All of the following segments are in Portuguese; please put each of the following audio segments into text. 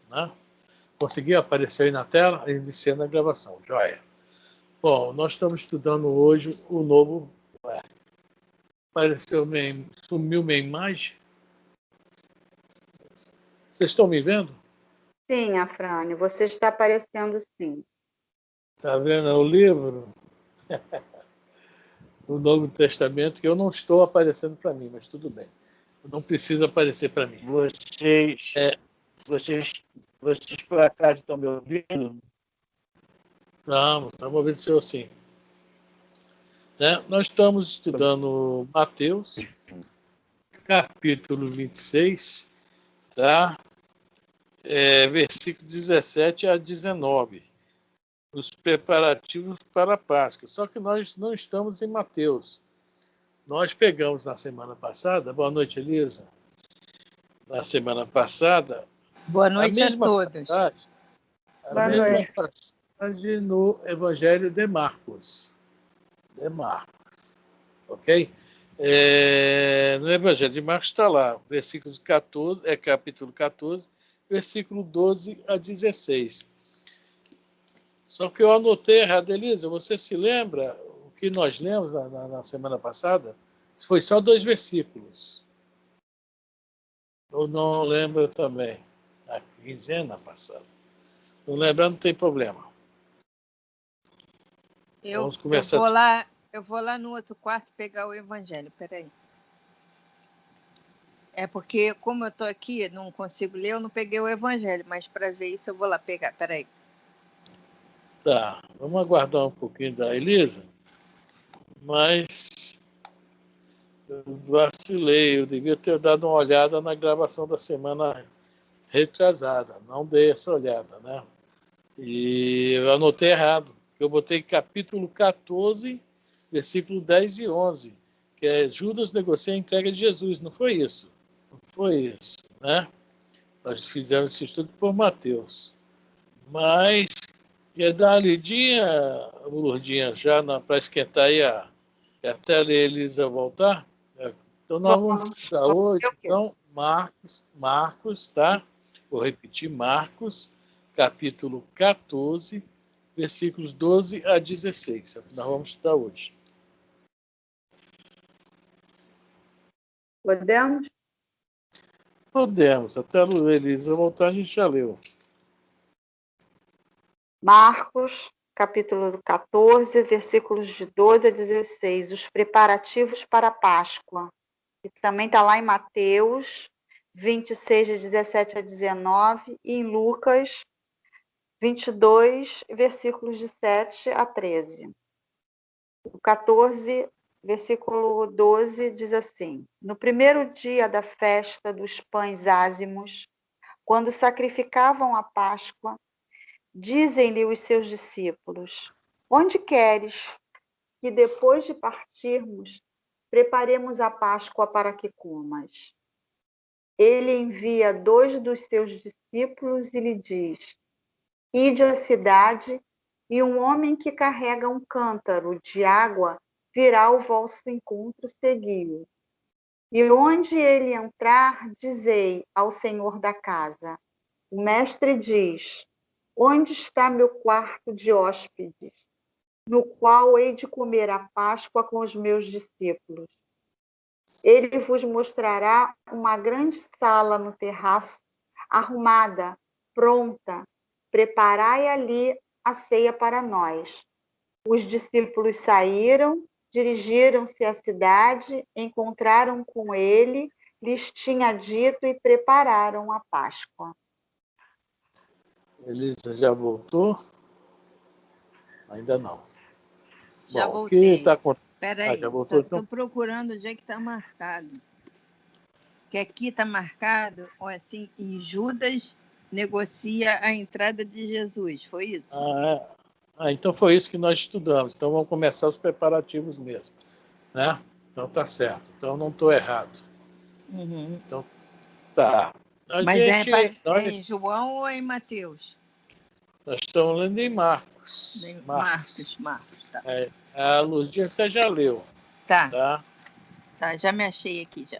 né? Conseguiu aparecer aí na tela? Iniciando a gravação. Joia. Bom, nós estamos estudando hoje o novo... Sumiu minha imagem? Vocês estão me vendo? Sim, Afrânio, você está aparecendo sim. Está vendo o livro? O Novo Testamento, que eu não estou aparecendo para mim, mas tudo bem. Não precisa aparecer para mim. Vocês por acaso estão me ouvindo? Estamos ouvindo o senhor sim. Né? Nós estamos estudando Mateus, capítulo 26, tá? Versículo 17 a 19. Os preparativos para a Páscoa. Só que nós não estamos em Mateus. Nós pegamos na semana passada, boa noite, Elisa. Na semana passada, boa noite a todos. A mesma passagem no Evangelho de Marcos. Ok? No Evangelho de Marcos está lá, versículos 14, capítulo 14, versículo 12 a 16. Só que eu anotei errado, Elisa, você se lembra o que nós lemos na semana passada? Foi só 2 versículos. Eu não lembro também. A quinzena passada. Não lembrar, não tem problema. Vamos começar. Eu vou lá no outro quarto pegar o Evangelho, peraí. É porque, como eu estou aqui, não consigo ler, eu não peguei o Evangelho, mas para ver isso eu vou lá pegar, peraí. Tá, vamos aguardar um pouquinho da Elisa, mas eu vacilei, eu devia ter dado uma olhada na gravação da semana retrasada, não dei essa olhada, né? E eu anotei errado, eu botei capítulo 14, versículo 10 e 11, que é Judas negocia a entrega de Jesus, não foi isso? Não foi isso, né? Nós fizemos esse estudo por Mateus. Mas quer dar uma lidinha, Lourdinha, já para esquentar aí até a Elisa voltar? Então nós vamos estudar hoje, então, Marcos, tá? Vou repetir, Marcos, capítulo 14, versículos 12 a 16. Nós vamos estudar hoje. Podemos? Podemos. Até a Elisa voltar, a gente já leu. Marcos, capítulo 14, versículos de 12 a 16. Os preparativos para a Páscoa. E também está lá em Mateus 26, de 17 a 19, e em Lucas 22, versículos de 7 a 13. O 14, versículo 12, diz assim: No primeiro dia da festa dos pães ázimos, quando sacrificavam a Páscoa, dizem-lhe os seus discípulos: Onde queres que, depois de partirmos, preparemos a Páscoa para que comas? Ele envia 2 dos seus discípulos e lhe diz: Ide à cidade, e um homem que carrega um cântaro de água virá ao vosso encontro, segui-o. E onde ele entrar, dizei ao senhor da casa: O mestre diz: Onde está meu quarto de hóspedes, no qual hei de comer a Páscoa com os meus discípulos? Ele vos mostrará uma grande sala no terraço, arrumada, pronta. Preparai ali a ceia para nós. Os discípulos saíram, dirigiram-se à cidade, encontraram com ele, lhes tinha dito e prepararam a Páscoa. Elisa já voltou? Ainda não. Já voltei. Espera aí, estou procurando onde é que está marcado. Que aqui está marcado, assim, em Judas negocia a entrada de Jesus, foi isso? Então foi isso que nós estudamos. Então vamos começar os preparativos mesmo, né? Então tá certo. Então não estou errado. Uhum. Então tá. Mas é em João ou é em Mateus? Nós estamos lendo em Marcos. Marcos, tá. A Lourdinha até já leu. Tá, já me achei aqui já.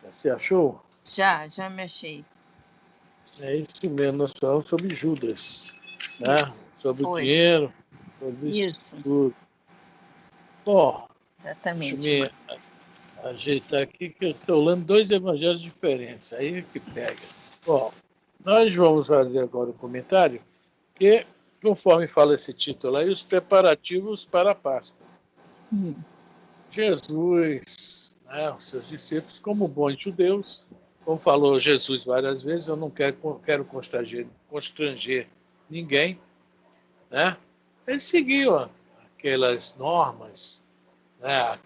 Você achou? Já me achei. É isso mesmo, nós falamos sobre Judas, né? Sobre o Foi. dinheiro, sobre Isso. tudo. Bom, deixa eu Exatamente. me ajeitar aqui, que eu estou lendo 2 evangelhos diferentes, aí é que pega. Bom, nós vamos fazer agora o comentário, que, conforme fala esse título aí, os preparativos para a Páscoa. Jesus, né, os seus discípulos, como bons judeus, como falou Jesus várias vezes, eu não quero constranger ninguém, né? Eles seguiam aquelas normas, né?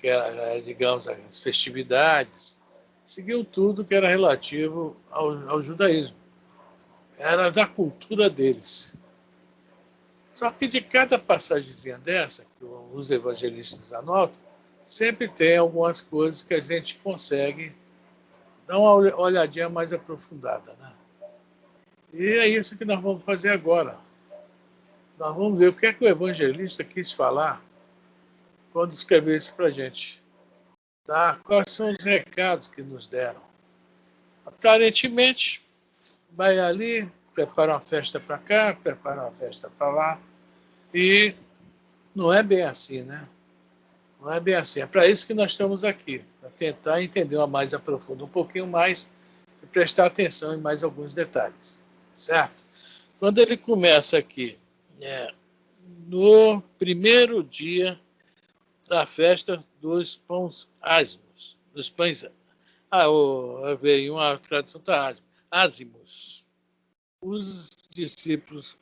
Digamos, as festividades, seguiam tudo que era relativo ao judaísmo. Era da cultura deles. Só que de cada passagemzinha dessa, que os evangelistas anotam, sempre tem algumas coisas que a gente consegue dar uma olhadinha mais aprofundada, né? E é isso que nós vamos fazer agora. Nós vamos ver o que é que o evangelista quis falar quando escreveu isso para a gente. Tá? Quais são os recados que nos deram? Aparentemente, vai ali, prepara uma festa para cá, prepara uma festa para lá, e não é bem assim, né? Não é bem assim. É para isso que nós estamos aqui, para tentar entender mais a profundo, um pouquinho mais, e prestar atenção em mais alguns detalhes, certo? Quando ele começa aqui, no primeiro dia da festa dos pães ázimos, dos pães, veio uma tradução está ázimos. Os discípulos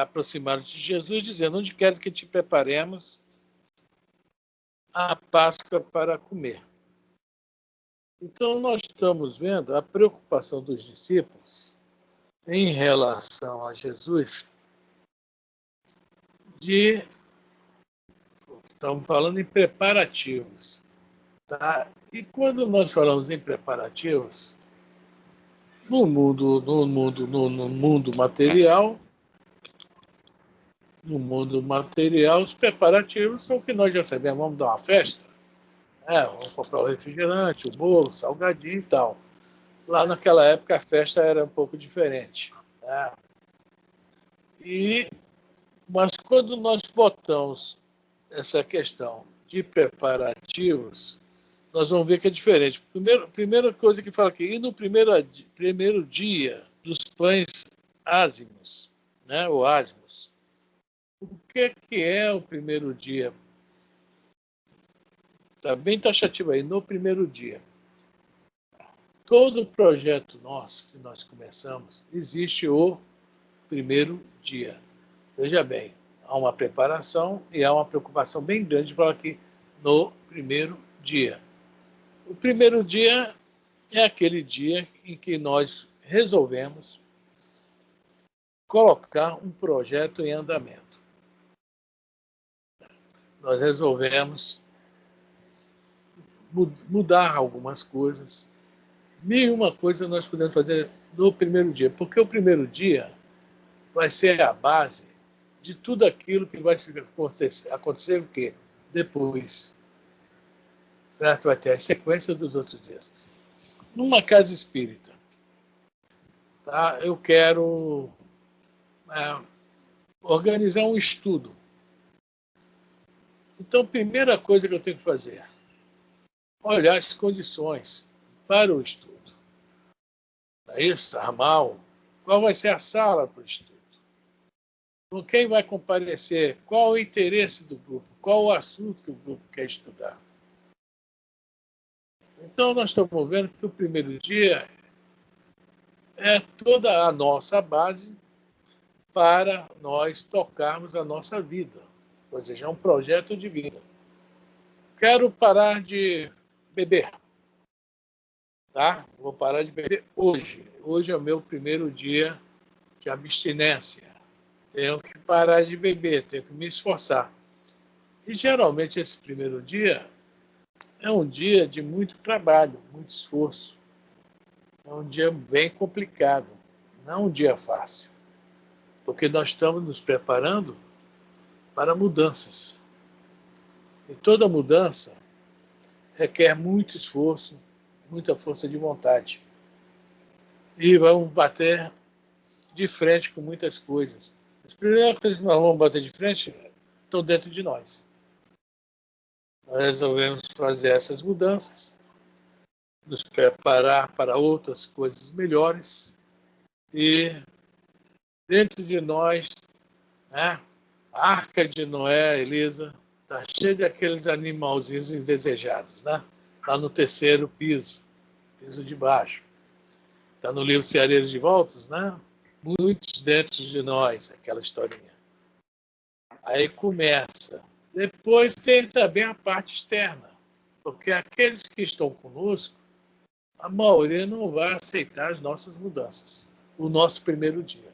aproximaram-se de Jesus, dizendo: onde queres que te preparemos a Páscoa para comer? Então, nós estamos vendo a preocupação dos discípulos em relação a Jesus, estamos falando em preparativos. Tá? E quando nós falamos em preparativos, no mundo material, os preparativos são o que nós já sabemos. Vamos dar uma festa, vamos comprar o refrigerante, o bolo, o salgadinho e tal. Lá naquela época a festa era um pouco diferente. Né? Mas quando nós botamos essa questão de preparativos, nós vamos ver que é diferente. Primeira coisa que fala aqui, e no primeiro dia dos pães ázimos, né, ou ázimos. O que é o primeiro dia? Está bem taxativo aí, no primeiro dia. Todo projeto nosso que nós começamos, existe o primeiro dia. Veja bem, há uma preparação e há uma preocupação bem grande para aqui no primeiro dia. O primeiro dia é aquele dia em que nós resolvemos colocar um projeto em andamento. Nós resolvemos mudar algumas coisas. Nenhuma coisa nós podemos fazer no primeiro dia, porque o primeiro dia vai ser a base de tudo aquilo que vai acontecer o quê? Depois. Certo? Vai ter a sequência dos outros dias. Numa casa espírita, tá? Eu quero organizar um estudo. Então, a primeira coisa que eu tenho que fazer, olhar as condições para o estudo. É isso? Armar qual vai ser a sala para o estudo? Com quem vai comparecer? Qual o interesse do grupo? Qual o assunto que o grupo quer estudar? Então, nós estamos vendo que o primeiro dia é toda a nossa base para nós tocarmos a nossa vida. Ou seja, é um projeto de vida. Quero parar de beber. Tá? Vou parar de beber hoje. Hoje é o meu primeiro dia de abstinência. Tenho que parar de beber, tenho que me esforçar. E geralmente esse primeiro dia é um dia de muito trabalho, muito esforço. É um dia bem complicado, não é um dia fácil. Porque nós estamos nos preparando para mudanças. E toda mudança requer muito esforço, muita força de vontade. E vamos bater de frente com muitas coisas. As primeiras coisas que nós vamos bater de frente estão dentro de nós. Nós resolvemos fazer essas mudanças, nos preparar para outras coisas melhores e dentro de nós, né, a Arca de Noé, Elisa, está cheia de aqueles animalzinhos indesejados, né? Lá no terceiro piso de baixo. Está no livro Ceareiros de Voltas, né? Muitos dentro de nós, aquela historinha. Aí começa. Depois tem também a parte externa, porque aqueles que estão conosco, a maioria não vai aceitar as nossas mudanças, o nosso primeiro dia.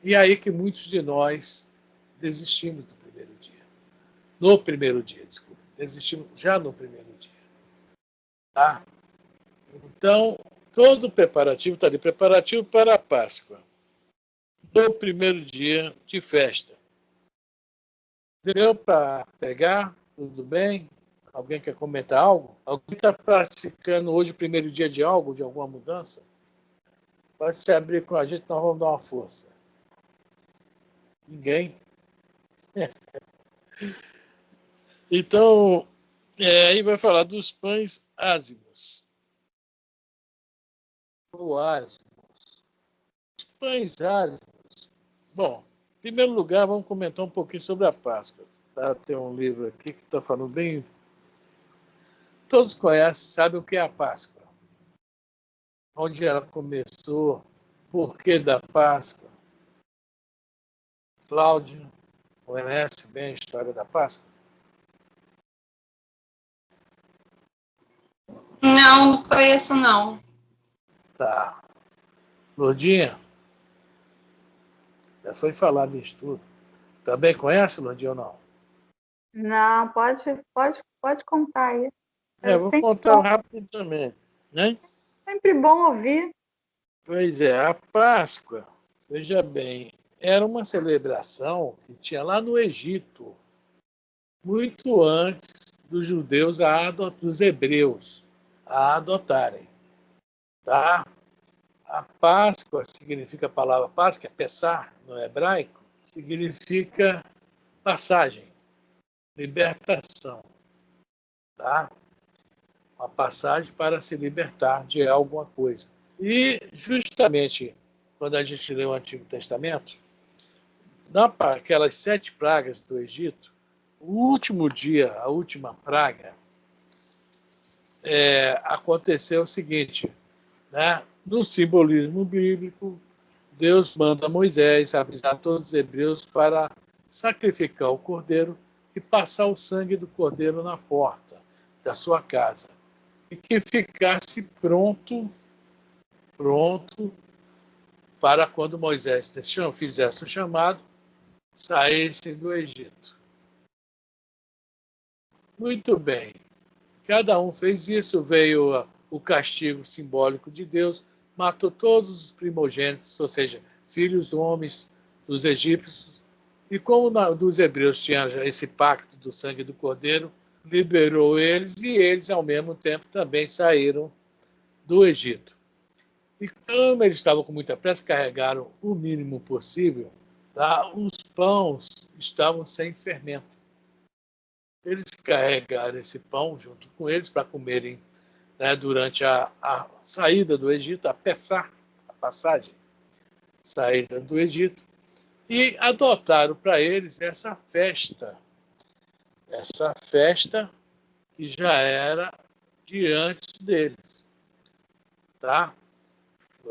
E aí que muitos de nós desistimos do primeiro dia. No primeiro dia, desculpa. Desistimos já no primeiro dia. Tá? Então, todo o preparativo está ali. Preparativo para a Páscoa. No primeiro dia de festa. Deu para pegar? Tudo bem? Alguém quer comentar algo? Alguém está praticando hoje o primeiro dia de algo, de alguma mudança? Pode se abrir com a gente, nós vamos dar uma força. Ninguém? Então, aí vai falar dos pães ázimos. Ou ázimos. Os pães ázimos. Bom, em primeiro lugar, vamos comentar um pouquinho sobre a Páscoa. Tá? Tem um livro aqui que está falando bem. Todos conhecem, sabem o que é a Páscoa. Onde ela começou, porquê da Páscoa. Cláudio, conhece bem a história da Páscoa? Não conheço, não. Tá. Lourdinha? Já foi falado em estudo. Também conhece, Lourdinha, ou não? Não, pode contar aí. Vou contar rápido também. Né? Sempre bom ouvir. Pois é, a Páscoa, veja bem, era uma celebração que tinha lá no Egito, muito antes dos judeus, dos hebreus, a adotarem. Tá? A Páscoa significa a palavra Páscoa, é Pessah, no hebraico, significa passagem, libertação. Tá? Uma passagem para se libertar de alguma coisa. E, justamente, quando a gente lê o Antigo Testamento, naquelas 7 pragas do Egito, o último dia, a última praga, aconteceu o seguinte, né? No simbolismo bíblico, Deus manda Moisés avisar todos os hebreus para sacrificar o cordeiro e passar o sangue do cordeiro na porta da sua casa. E que ficasse pronto para quando Moisés fizesse o chamado, saísse do Egito. Muito bem. Cada um fez isso, veio o castigo simbólico de Deus, matou todos os primogênitos, ou seja, filhos homens dos egípcios, e como dos hebreus tinha esse pacto do sangue do cordeiro, liberou eles, e eles, ao mesmo tempo, também saíram do Egito. E como eles estavam com muita pressa, carregaram o mínimo possível, tá? Os pães estavam sem fermento. Eles carregaram esse pão junto com eles para comerem, né, durante a saída do Egito, a passagem, saída do Egito, e adotaram para eles essa festa que já era de antes deles, tá?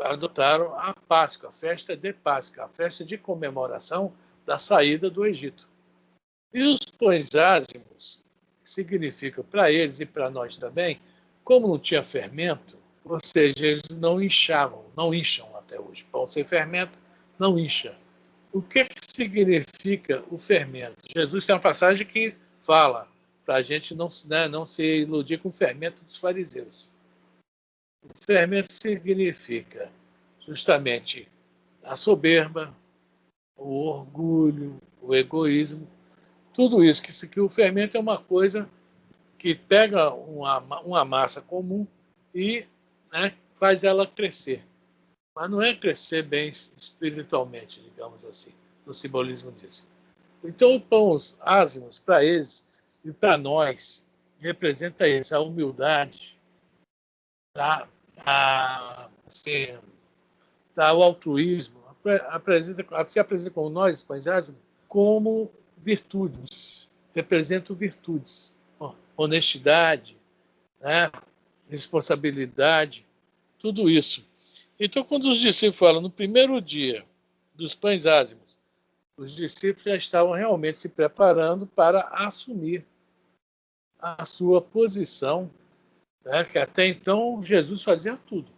Adotaram a Páscoa, a festa de Páscoa, a festa de comemoração da saída do Egito. E os pães ázimos significam para eles e para nós também, como não tinha fermento, ou seja, eles não incham até hoje. Pão sem fermento não incha. O que significa o fermento? Jesus tem uma passagem que fala para a gente não se iludir com o fermento dos fariseus. O fermento significa justamente a soberba, o orgulho, o egoísmo, tudo isso, que o fermento é uma coisa que pega uma massa comum e, né, faz ela crescer. mas não é crescer bem espiritualmente, digamos assim, no simbolismo disso. Então, os pães ázimos, para eles e para nós, representa isso, a humildade, tá? Assim, tá? O altruísmo, se apresenta como nós, pães ázimos, como virtudes, representam virtudes, honestidade, né? Responsabilidade, tudo isso. Então, quando os discípulos falam no primeiro dia dos pães ázimos, os discípulos já estavam realmente se preparando para assumir a sua posição, né? Que até então Jesus fazia tudo.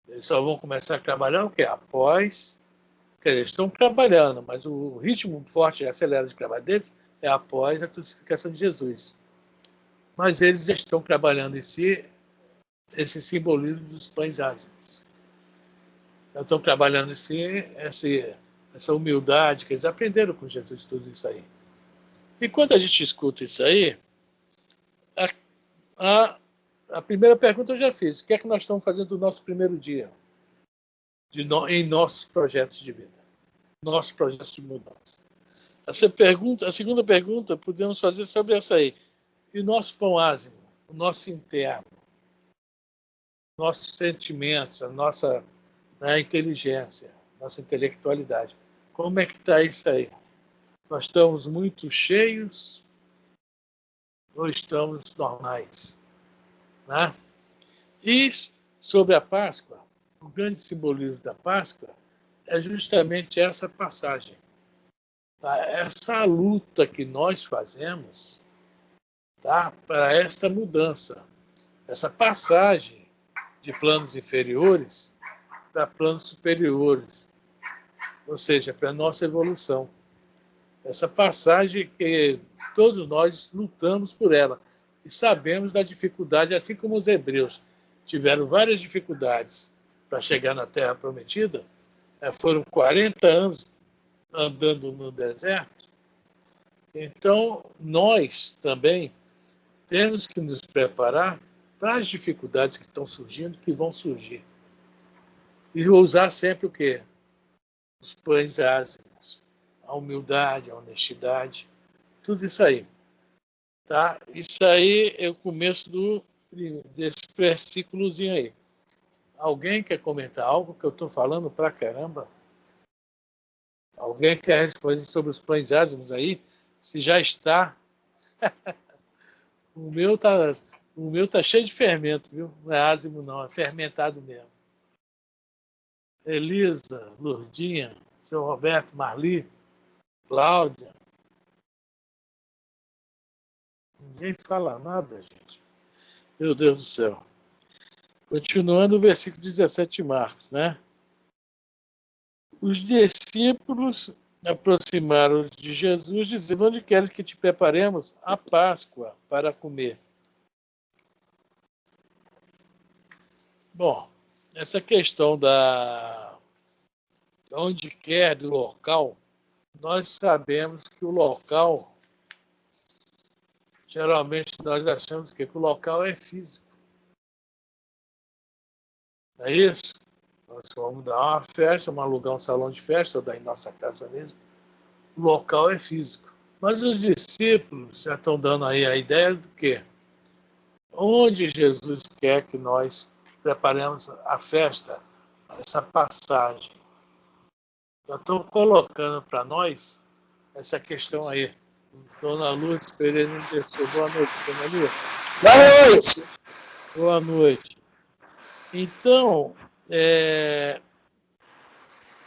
Eles só vão começar a trabalhar o quê? Após. Quer dizer, estão trabalhando, mas o ritmo forte e acelerado de trabalho deles é após a crucificação de Jesus. Mas eles já estão trabalhando em si esse simbolismo dos pães ázimos. Estão trabalhando em si essa humildade que eles aprenderam com Jesus, tudo isso aí. E quando a gente escuta isso aí, a primeira pergunta eu já fiz. O que é que nós estamos fazendo no nosso primeiro dia? Em nossos projetos de vida. Nossos projetos de mudança. A segunda pergunta podemos fazer sobre essa aí. E o nosso pão ázimo, o nosso interno, nossos sentimentos, a nossa inteligência, nossa intelectualidade. Como é que está isso aí? Nós estamos muito cheios ou estamos normais? Né? E sobre a Páscoa, o grande simbolismo da Páscoa é justamente essa passagem. Tá? Essa luta que nós fazemos, tá? Para esta mudança. Essa passagem de planos inferiores para planos superiores. Ou seja, para a nossa evolução. Essa passagem que todos nós lutamos por ela. E sabemos da dificuldade, assim como os hebreus tiveram várias dificuldades para chegar na Terra Prometida, foram 40 anos andando no deserto. Então, nós também temos que nos preparar para as dificuldades que estão surgindo, que vão surgir. E usar sempre o quê? Os pães ázimos, a humildade, a honestidade, tudo isso aí. Tá? Isso aí é o começo desse versículozinho aí. Alguém quer comentar algo que eu estou falando pra caramba? Alguém quer responder sobre os pães ázimos aí? Se já está. O meu tá cheio de fermento, viu? Não é ázimo, não, é fermentado mesmo. Elisa, Lourdinha, seu Roberto, Marli, Cláudia. Ninguém fala nada, gente. Meu Deus do céu. Continuando o versículo 17 de Marcos, né? Os discípulos aproximaram de Jesus, dizendo: onde queres que te preparemos a Páscoa para comer? Bom, essa questão da onde quer, do local, nós sabemos que o local, geralmente nós achamos que o local é físico. É isso? Nós vamos dar uma festa, vamos alugar um salão de festa, ou daí nossa casa mesmo. O local é físico. Mas os discípulos já estão dando aí a ideia do quê? Onde Jesus quer que nós preparemos a festa, essa passagem. Já estão colocando para nós essa questão aí. Dona Lourdes Pereira me desceu. Boa noite, Dona Lourdes. Boa noite. Boa noite. Então,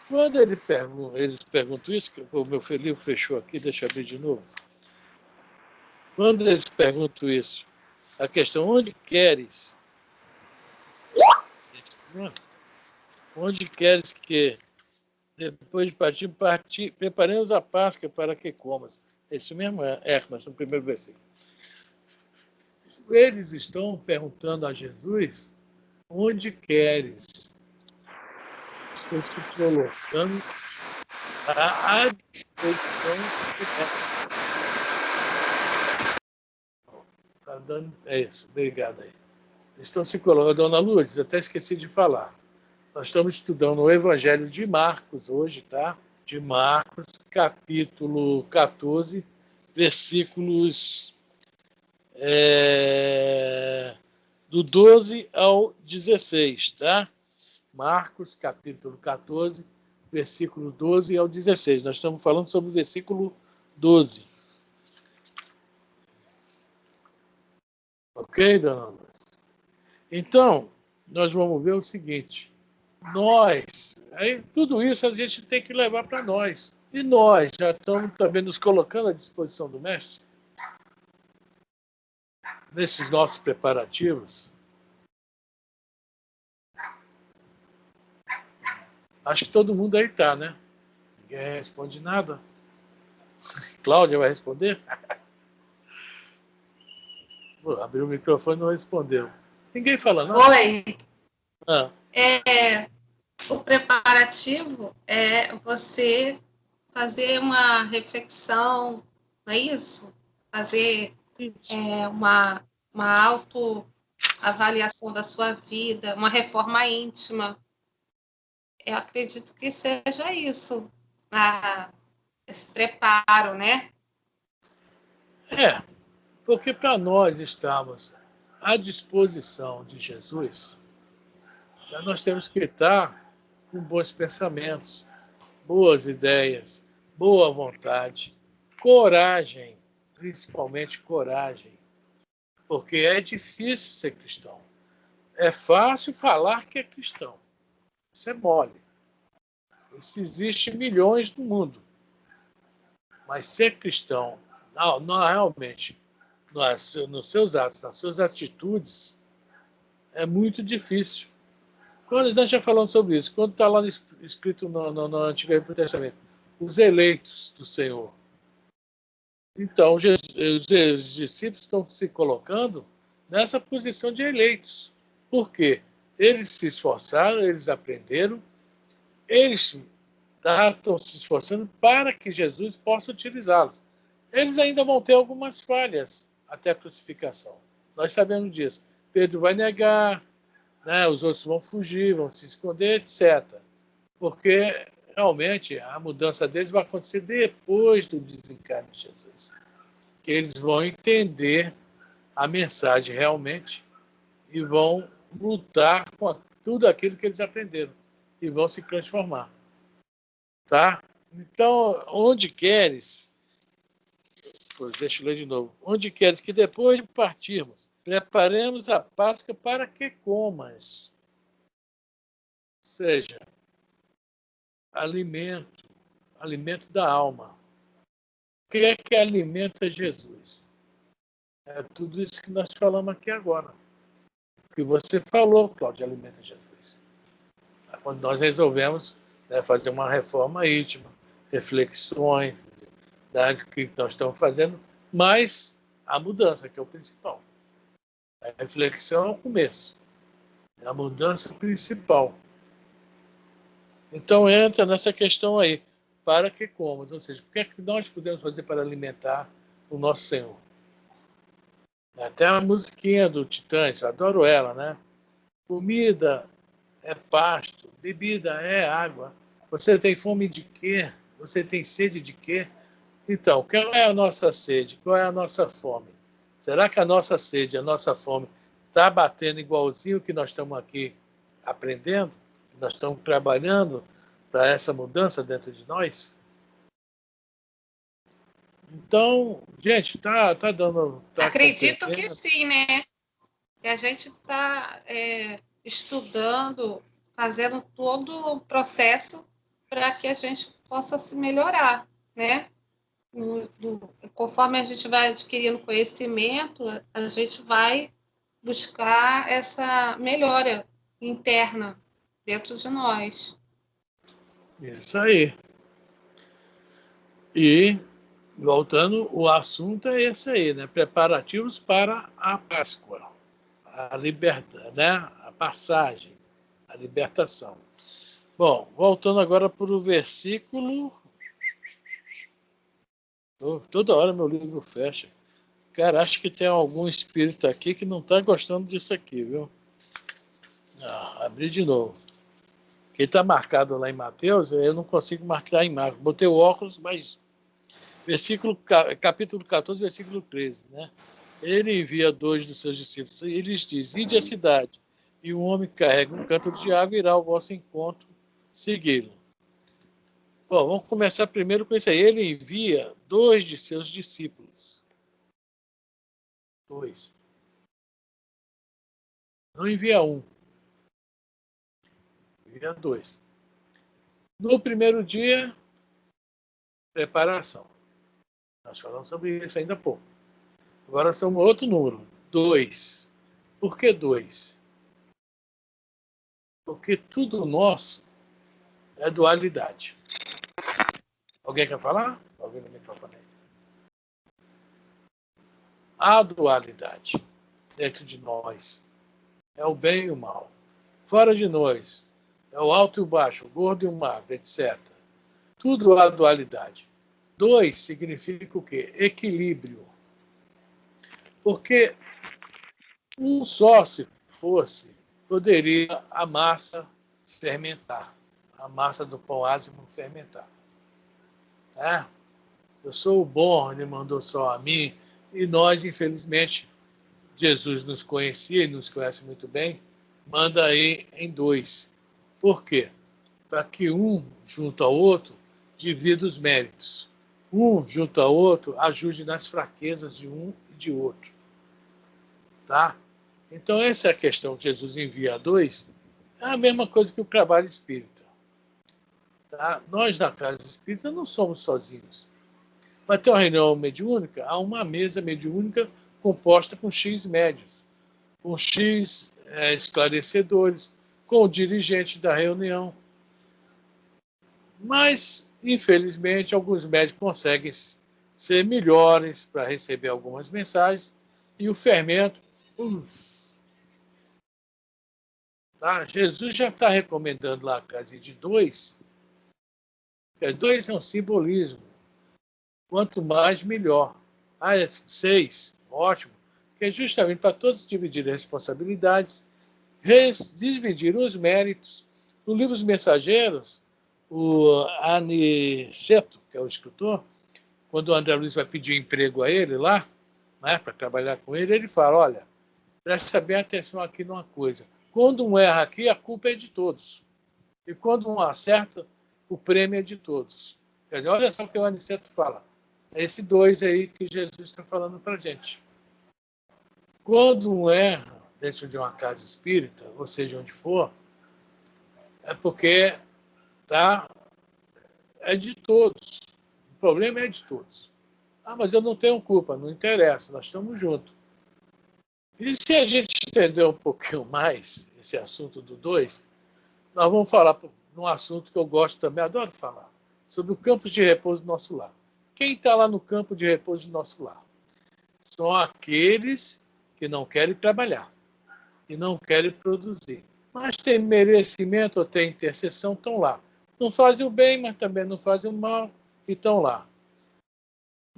quando eles perguntam isso, que o meu livro fechou aqui, deixa eu abrir de novo. Quando eles perguntam isso, a questão, onde queres? Onde queres que, depois de partir, preparemos a Páscoa para que comas? Isso mesmo é Hermas, no primeiro versículo. Eles estão perguntando a Jesus, onde queres? Estou te colocando à disposição tá dando. É isso, obrigado aí. Estão se colocando, Dona Lourdes, até esqueci de falar. Nós estamos estudando o Evangelho de Marcos hoje, tá? De Marcos, capítulo 14, versículos do 12 ao 16, tá? Marcos, capítulo 14, versículo 12 ao 16. Nós estamos falando sobre o versículo 12. Ok, dona Luz? Então, nós vamos ver o seguinte. Tudo isso a gente tem que levar para nós. E nós já estamos também nos colocando à disposição do Mestre nesses nossos preparativos. Acho que todo mundo aí está, né? Ninguém responde nada. Cláudia vai responder? Abriu o microfone e não respondeu. Ninguém fala nada. Oi. Ah. O preparativo é você fazer uma reflexão, não é isso? Fazer uma autoavaliação da sua vida, uma reforma íntima. Eu acredito que seja isso, esse preparo, né? Porque para nós estarmos à disposição de Jesus, nós temos que estar com bons pensamentos, boas ideias, boa vontade, coragem, principalmente coragem, porque é difícil ser cristão. É fácil falar que é cristão. Isso é mole. Isso existe milhões no mundo. Mas ser cristão, não realmente, nos seus atos, nas suas atitudes, é muito difícil. Quando nós já falamos sobre isso, quando está lá escrito no Antigo Testamento, os eleitos do Senhor. Então, os discípulos estão se colocando nessa posição de eleitos. Por quê? Eles se esforçaram, eles aprenderam, eles estão se esforçando para que Jesus possa utilizá-los. Eles ainda vão ter algumas falhas até a crucificação. Nós sabemos disso. Pedro vai negar, né? Os outros vão fugir, vão se esconder, etc. Porque realmente a mudança deles vai acontecer depois do desencarne de Jesus. Que eles vão entender a mensagem realmente e vão lutar com tudo aquilo que eles aprenderam e vão se transformar. Tá? Então, onde queres, deixa eu ler de novo, onde queres que depois de partirmos, preparemos a Páscoa para que comas. Ou seja, alimento da alma. O que é que alimenta Jesus? É tudo isso que nós falamos aqui agora. O que você falou, Cláudio, alimenta Jesus. Quando nós resolvemos fazer uma reforma íntima, reflexões do que nós estamos fazendo, mas a mudança, que é o principal. A reflexão é o começo. É a mudança principal. Então entra nessa questão aí. Para que comamos? Ou seja, o que é que nós podemos fazer para alimentar o nosso Senhor? Até a musiquinha do Titãs, eu adoro ela, né? Comida é pasto, bebida é água. Você tem fome de quê? Você tem sede de quê? Então, qual é a nossa sede? Qual é a nossa fome? Será que a nossa sede, a nossa fome está batendo igualzinho que nós estamos aqui aprendendo? Nós estamos trabalhando para essa mudança dentro de nós? Então, gente, tá dando... Acredito que sim, né? Que a gente está estudando, fazendo todo o processo para que a gente possa se melhorar, né? Conforme a gente vai adquirindo conhecimento, a gente vai buscar essa melhora interna dentro de nós. Isso aí. E, voltando, o assunto é esse aí, né? Preparativos para a Páscoa, a libertação, né? A passagem, a libertação. Bom, voltando agora para o versículo... Toda hora meu livro fecha. Cara, acho que tem algum espírito aqui que não está gostando disso aqui, viu? Abri de novo. que está marcado lá em Mateus, eu não consigo marcar em Marcos. Botei o óculos, mas capítulo 14, versículo 13, né? Ele envia 2 dos seus discípulos e lhes diz: ide à cidade, e um homem que carrega um cântaro de água irá ao vosso encontro segui-lo. Bom, vamos começar primeiro com isso aí. Ele envia 2 de seus discípulos. 2. Não envia 1. Envia 2. No primeiro dia, preparação. Nós falamos sobre isso ainda há pouco. Agora são outro número. 2. Por que 2? Porque tudo nosso é dualidade. Alguém quer falar? Alguém no microfone aí. A dualidade dentro de nós é o bem e o mal. Fora de nós é o alto e o baixo, o gordo e o magro, etc. Tudo há dualidade. 2 significa o quê? Equilíbrio. Porque um só, se fosse, poderia a massa fermentar. A massa do pão ázimo fermentar. É? Eu sou o bom, ele mandou só a mim. E nós, infelizmente, Jesus nos conhecia e nos conhece muito bem, manda aí em 2. Por quê? Para que um, junto ao outro, divida os méritos. Um, junto ao outro, ajude nas fraquezas de um e de outro. Tá? Então, essa é a questão que Jesus envia a 2. É a mesma coisa que o trabalho espírita. Tá? Nós, na casa espírita, não somos sozinhos. Para ter uma reunião mediúnica, há uma mesa mediúnica composta com X médios, com X esclarecedores, com o dirigente da reunião. Mas, infelizmente, alguns médios conseguem ser melhores para receber algumas mensagens e o fermento... Tá? Jesus já está recomendando lá a casa de 2. 2 é um simbolismo. Quanto mais, melhor. Ah, é 6, ótimo. Que é justamente para todos dividirem responsabilidades, dividir os méritos. No livro Os Mensageiros, o Aniceto, que é o escritor, quando o André Luiz vai pedir emprego a ele lá, né, para trabalhar com ele, ele fala, olha, presta bem atenção aqui numa coisa. Quando um erra aqui, a culpa é de todos. E quando um acerta, o prêmio é de todos. Quer dizer, olha só o que o Aniceto fala. É esse 2 aí que Jesus está falando para a gente. Quando um erra dentro de uma casa espírita, ou seja, onde for, é porque é de todos. O problema é de todos. Ah, mas eu não tenho culpa, não interessa, nós estamos juntos. E se a gente estender um pouquinho mais esse assunto do 2, nós vamos falar num assunto que eu gosto também, adoro falar, sobre o campo de repouso do nosso lar. Quem está lá no campo de repouso do nosso lar? São aqueles que não querem trabalhar, que não querem produzir. Mas tem merecimento ou tem intercessão, estão lá. Não fazem o bem, mas também não fazem o mal, e estão lá.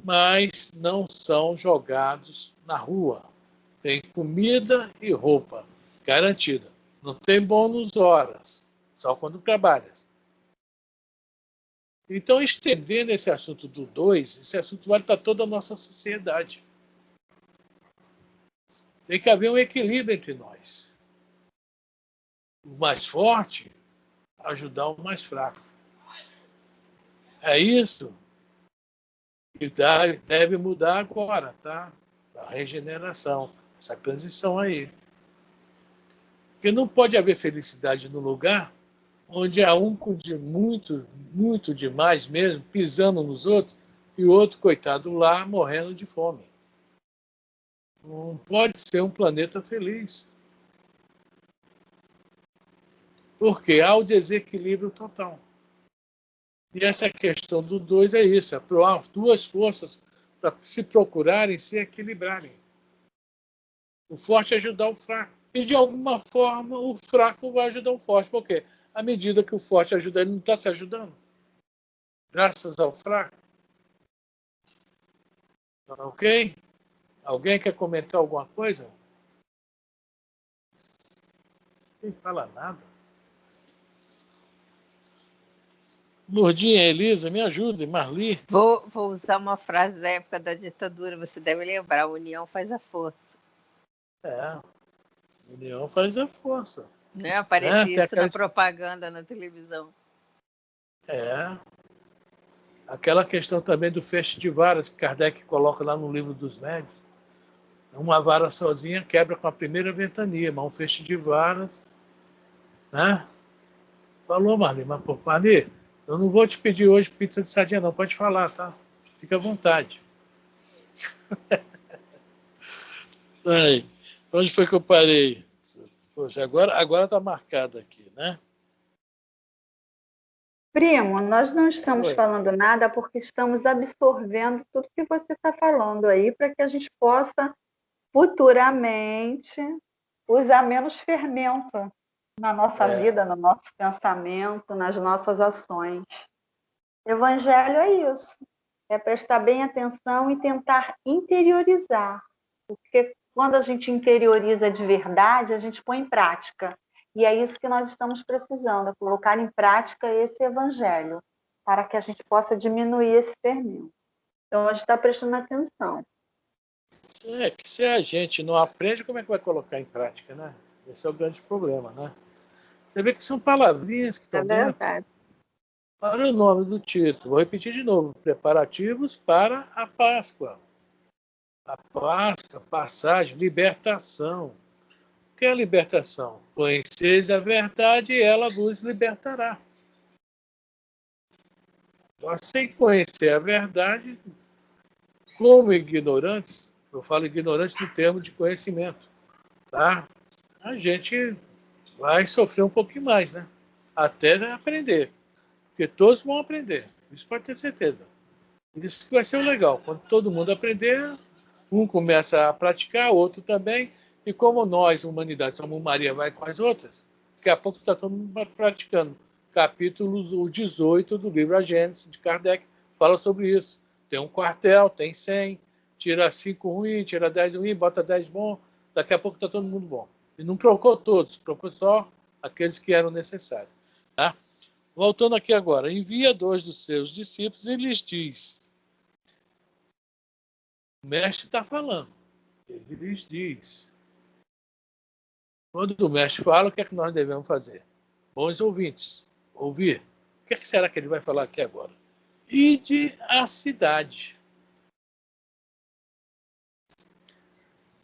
Mas não são jogados na rua. Tem comida e roupa garantida. Não tem bônus horas, só quando trabalhas. Então, estendendo esse assunto do 2, esse assunto vale para toda a nossa sociedade. Tem que haver um equilíbrio entre nós. O mais forte ajudar o mais fraco. É isso que deve mudar agora, tá? A regeneração, essa transição aí. Porque não pode haver felicidade no lugar onde há um de muito demais mesmo, pisando nos outros, e o outro, coitado, lá morrendo de fome. Não pode ser um planeta feliz. Porque há o desequilíbrio total. E essa questão do 2 é isso, é as duas forças para se procurarem se equilibrarem. O forte ajudar o fraco. E, de alguma forma, o fraco vai ajudar o forte. Por quê? À medida que o forte ajuda, ele não está se ajudando. Graças ao fraco. Ok? Alguém quer comentar alguma coisa? Não fala nada. Lourdinha, Elisa, me ajudem, Marli. Vou usar uma frase da época da ditadura, você deve lembrar, a união faz a força. A união faz a força. Né? Aparecia Tem isso na propaganda na televisão. Aquela questão também do feixe de varas que Kardec coloca lá no livro dos médios. Uma vara sozinha quebra com a primeira ventania, mas um feixe de varas, né? Falou, Marli, mas pô, Marli, eu não vou te pedir hoje pizza de sardinha, não. Pode falar, tá? Fica à vontade. Aí, onde foi que eu parei? Poxa, agora tá marcado aqui, né? Primo, nós não estamos Oi. falando nada porque estamos absorvendo tudo que você está falando aí para que a gente possa futuramente usar menos fermento na nossa vida, no nosso pensamento, nas nossas ações. Evangelho é isso, é prestar bem atenção e tentar interiorizar, porque quando a gente interioriza de verdade, a gente põe em prática. E é isso que nós estamos precisando, é colocar em prática esse evangelho, para que a gente possa diminuir esse fermento. Então, a gente está prestando atenção. Que se a gente não aprende, como é que vai colocar em prática, né? Esse é o grande problema, né? Você vê que são palavrinhas que estão dentro. Verdade. Olha o nome do título. Vou repetir de novo. Preparativos para a Páscoa. A Páscoa, passagem, libertação. O que é libertação? Conheceis a verdade e ela vos libertará. Nós, sem conhecer a verdade, como ignorantes, eu falo ignorantes no termo de conhecimento, tá? A gente vai sofrer um pouquinho mais, né? Até aprender. Porque todos vão aprender. Isso pode ter certeza. Isso que vai ser o legal. Quando todo mundo aprender, um começa a praticar, outro também. E como nós, humanidade, somos Maria, vai com as outras, daqui a pouco está todo mundo praticando. Capítulo 18 do livro A Gênese, de Kardec, fala sobre isso. Tem um quartel, tem 100, tira 5 ruins, tira 10 ruins, bota 10 bom, daqui a pouco está todo mundo bom. E não trocou todos, trocou só aqueles que eram necessários. Tá? Voltando aqui agora, envia 2 dos seus discípulos e lhes diz. O mestre está falando. Ele lhes diz. Quando o mestre fala, o que é que nós devemos fazer? Bons ouvintes, ouvir. O que será que ele vai falar aqui agora? Ide à cidade.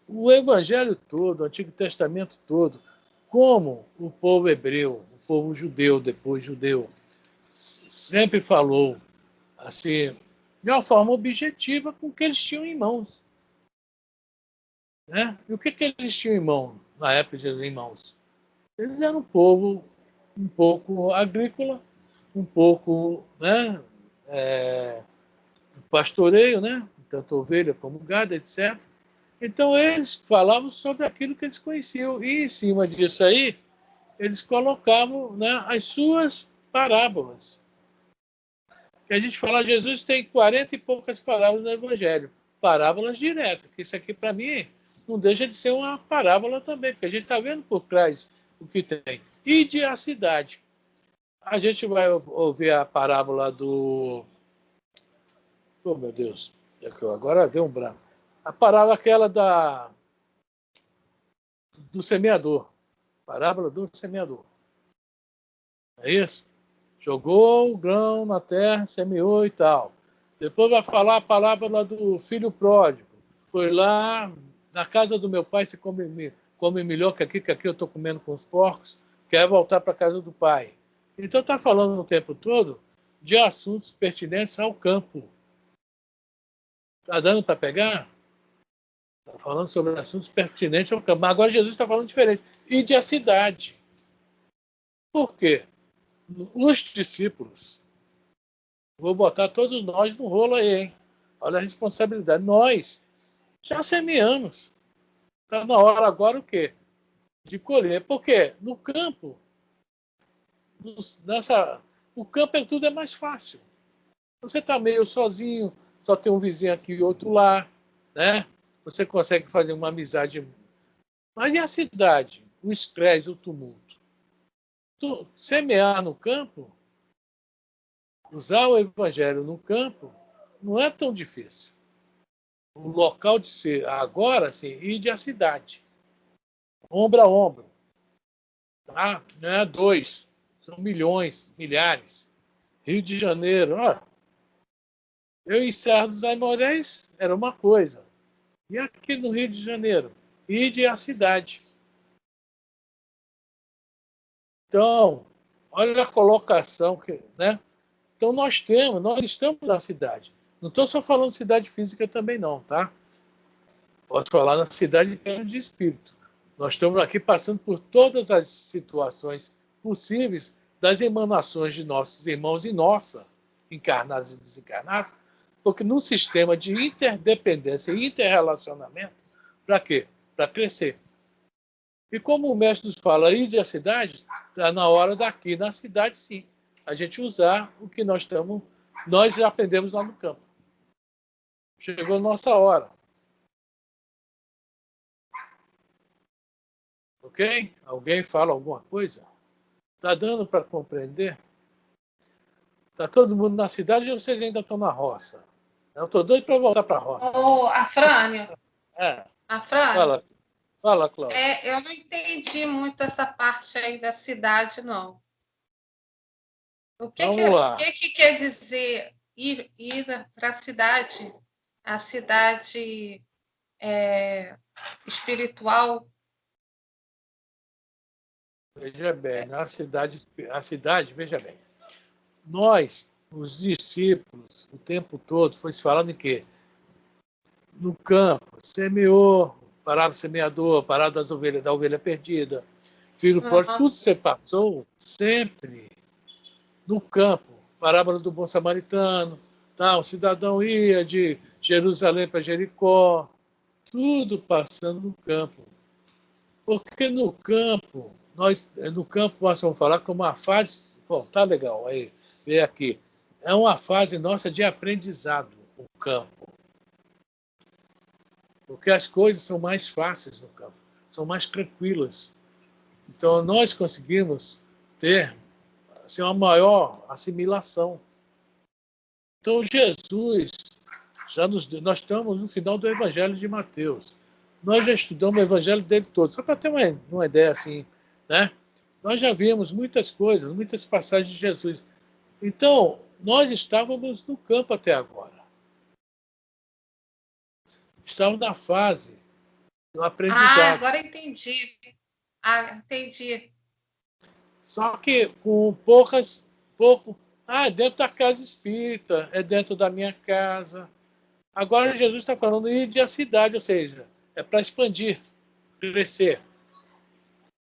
O Evangelho todo, o Antigo Testamento todo, como o povo hebreu, o povo judeu, depois judeu, sempre falou assim, de uma forma objetiva com o que eles tinham em mãos. Né? E o que eles tinham em mãos, na época de em mãos? Eles eram um povo um pouco agrícola, um pouco, né, pastoreio, né, tanto ovelha como gado, etc. Então eles falavam sobre aquilo que eles conheciam e em cima disso aí eles colocavam, né, as suas parábolas. Que a gente fala, Jesus tem 40 e poucas parábolas no Evangelho, parábolas diretas, que isso aqui para mim não deixa de ser uma parábola também, porque a gente está vendo por trás o que tem. Ide à cidade. A gente vai ouvir a parábola do... Oh, meu Deus. Agora deu um branco. A parábola aquela do semeador. Parábola do semeador. É isso? Jogou o grão na terra, semeou e tal. Depois vai falar a parábola do filho pródigo. Foi lá, na casa do meu pai se come melhor que aqui eu estou comendo com os porcos. Quer voltar para a casa do pai. Então está falando o tempo todo de assuntos pertinentes ao campo. Está dando para pegar? Está falando sobre assuntos pertinentes ao campo. Mas agora Jesus está falando diferente. E de a cidade. Por quê? Os discípulos, vou botar todos nós no rolo aí, hein? Olha a responsabilidade. Nós já semeamos. Está na hora agora o quê? De colher. Por quê? No campo, o campo tudo é mais fácil. Você está meio sozinho, só tem um vizinho aqui e outro lá, né? Você consegue fazer uma amizade. Mas e a cidade? O estresse, o tumulto. Semear no campo Usar o evangelho no campo não é tão difícil. O local de ser agora, sim, ide à cidade. Ombro a ombro. Tá? Não é dois, são milhões, milhares. Rio de Janeiro, ó. Eu em Serra dos Aimorés era uma coisa. E aqui no Rio de Janeiro? Ide à cidade. Então, olha a colocação que, né? Então nós estamos na cidade. Não estou só falando de cidade física também não, tá? Posso falar na cidade de espírito. Nós estamos aqui passando por todas as situações possíveis das emanações de nossos irmãos e nossa, encarnados e desencarnados, porque num sistema de interdependência e interrelacionamento, para quê? Para crescer. E como o mestre nos fala, ir da cidade, está na hora daqui, na cidade, sim, a gente usar o que nós já aprendemos lá no campo. Chegou a nossa hora. Ok? Alguém fala alguma coisa? Está dando para compreender? Está todo mundo na cidade ou vocês ainda estão na roça? Eu estou doido para voltar para a roça. Ô, Afrânio. É. Afrânio. Fala, Cláudia. Eu não entendi muito essa parte aí da cidade, não. O que quer dizer ir para a cidade espiritual? Veja bem, a cidade, veja bem. Nós, os discípulos, o tempo todo, foi se falando em quê? No campo, semeou, parada do semeador, parada da ovelha perdida, filho pródigo, tudo se passou sempre no campo. Parábola do bom samaritano, tá? O cidadão ia de Jerusalém para Jericó, tudo passando no campo. Porque no campo nós vamos falar como uma fase. Bom, tá legal, aí, vem aqui. É uma fase nossa de aprendizado, o campo. Porque as coisas são mais fáceis no campo, são mais tranquilas. Então, nós conseguimos ter assim, uma maior assimilação. Então, Jesus, nós estamos no final do Evangelho de Mateus. Nós já estudamos o Evangelho dele todo, só para ter uma ideia assim, né? Nós já vimos muitas coisas, muitas passagens de Jesus. Então, nós estávamos no campo até agora. Estávamos na fase do aprendizado. Agora entendi. Entendi. Só que com é dentro da casa espírita, é dentro da minha casa. Agora Jesus está falando ir de a cidade, ou seja, é para expandir, crescer.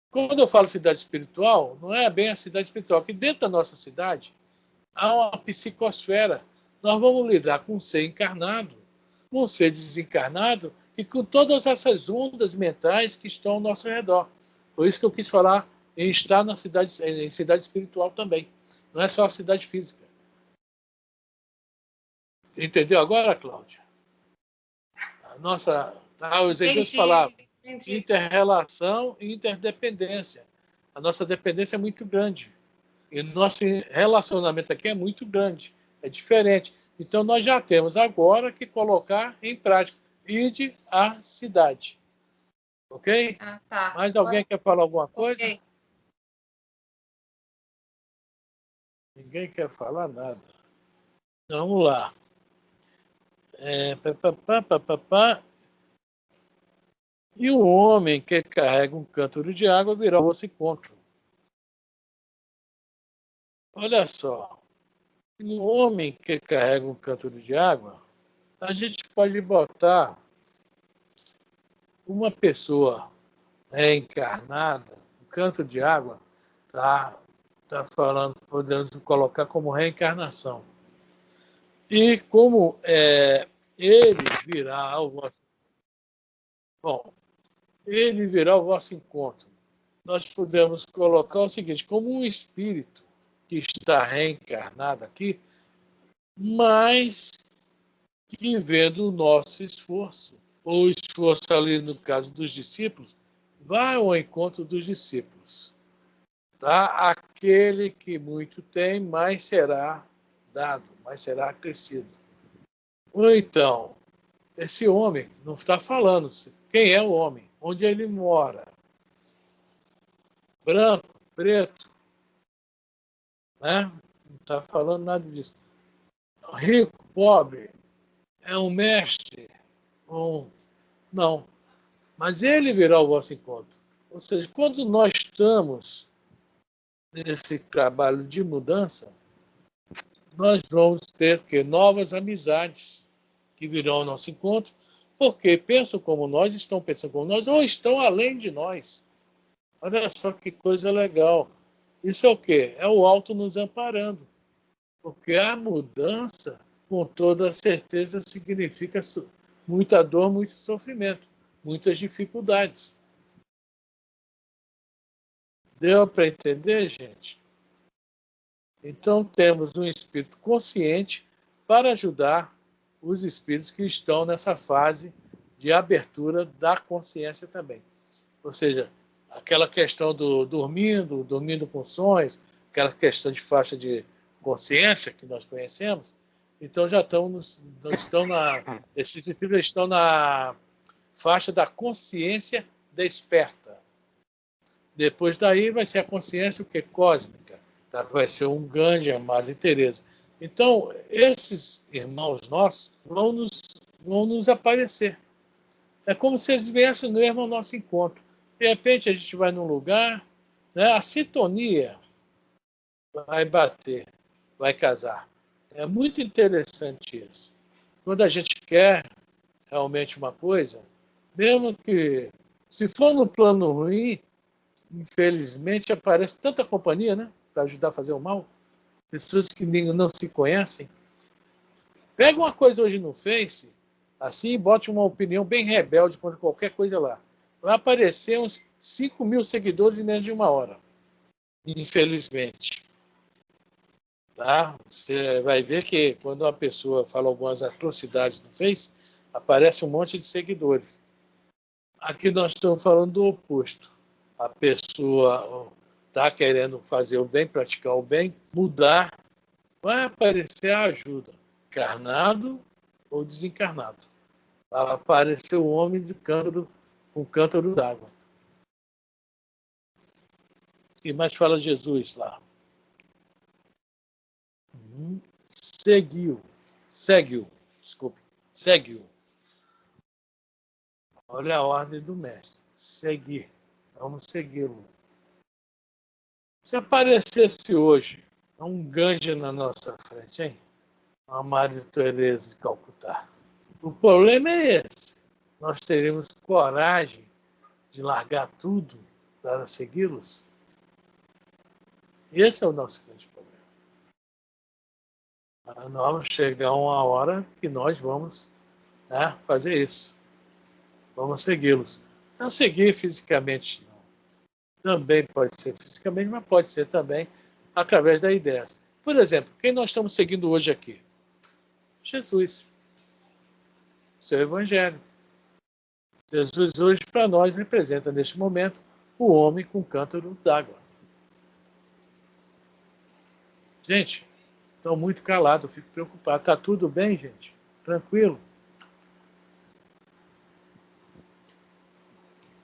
Quando eu falo cidade espiritual, não é bem a cidade espiritual, porque dentro da nossa cidade há uma psicosfera. Nós vamos lidar com um ser encarnado, com um ser desencarnado e com todas essas ondas mentais que estão ao nosso redor. Por isso que eu quis falar em estar em cidade espiritual também. Não é só a cidade física. Entendeu agora, Cláudia? Os exemplos falavam inter-relação e interdependência. A nossa dependência é muito grande. E o nosso relacionamento aqui é muito grande. É diferente. Então, nós já temos agora que colocar em prática. Ide à cidade. Ok? Tá. Mais alguém quer falar alguma coisa? Okay. Ninguém quer falar nada. Vamos lá. E um homem que carrega um cântaro de água virá ao vosso encontro. Olha só. Um homem que carrega um cântaro de água, a gente pode botar uma pessoa reencarnada, um cântaro de água, tá falando, podemos colocar como reencarnação. E como ele virá ao vosso encontro, nós podemos colocar o seguinte, como um espírito que está reencarnado aqui, mas que vendo o nosso esforço, ou o esforço ali no caso dos discípulos, vai ao encontro dos discípulos. Tá? Aquele que muito tem, mais será dado, mais será acrescido. Ou então, esse homem não está falando quem é o homem, onde ele mora. Branco, preto, né? Não está falando nada disso. Rico, pobre, é um mestre, não. Mas ele virá ao vosso encontro. Ou seja, quando nós estamos nesse trabalho de mudança, nós vamos ter novas amizades que virão ao nosso encontro, porque pensam como nós, estão pensando como nós, ou estão além de nós. Olha só que coisa legal. Isso é o quê? É o alto nos amparando. Porque a mudança, com toda certeza, significa muita dor, muito sofrimento, muitas dificuldades. Deu para entender, gente? Então, temos um espírito consciente para ajudar os espíritos que estão nessa fase de abertura da consciência também. Ou seja, aquela questão do dormindo com sonhos, aquela questão de faixa de consciência que nós conhecemos, então já esses espíritos estão na faixa da consciência desperta. Depois daí vai ser a consciência cósmica, tá? Vai ser um Gandhi, a Madre Teresa. Então, esses irmãos nossos vão nos aparecer. É como se eles viessem mesmo ao nosso encontro. De repente, a gente vai num lugar, né? A sintonia vai bater, vai casar. É muito interessante isso. Quando a gente quer realmente uma coisa, mesmo que, se for no plano ruim, infelizmente aparece tanta companhia, né? Para ajudar a fazer o mal. Pessoas que não se conhecem. Pega uma coisa hoje no Face, assim, e bote uma opinião bem rebelde contra qualquer coisa lá. Vai aparecer uns 5 mil seguidores em menos de uma hora. Infelizmente. Tá? Você vai ver que quando uma pessoa fala algumas atrocidades no Face, aparece um monte de seguidores. Aqui nós estamos falando do oposto. A pessoa está querendo fazer o bem, praticar o bem, mudar, vai aparecer a ajuda, encarnado ou desencarnado. Vai aparecer o homem de cântaro, com cântaro d'água. E mais fala Jesus lá. Seguiu. Olha a ordem do mestre. Seguir. Vamos segui-lo. Se aparecesse hoje um Gandhi na nossa frente, hein? A Madre Teresa de Calcutá. O problema é esse. Nós teremos coragem de largar tudo para segui-los? Esse é o nosso grande problema. Nós vamos chegar a uma hora que nós vamos, né, fazer isso. Vamos segui-los. Não seguir fisicamente, não. Também pode ser fisicamente, mas pode ser também através da ideia. Por exemplo, quem nós estamos seguindo hoje aqui? Jesus. Seu Evangelho. Jesus hoje, para nós, representa, neste momento, o homem com cântaro d'água. Gente, estou muito calado, fico preocupado. Está tudo bem, gente? Tranquilo?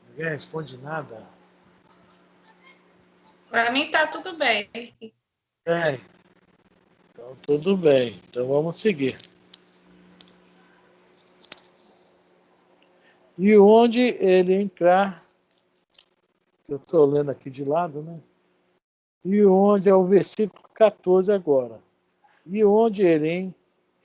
Ninguém responde nada. Para mim está tudo bem. Bem, então tudo bem. Então vamos seguir. E onde ele entrar, que eu estou lendo aqui de lado, né? E onde é o versículo 14 agora. E onde ele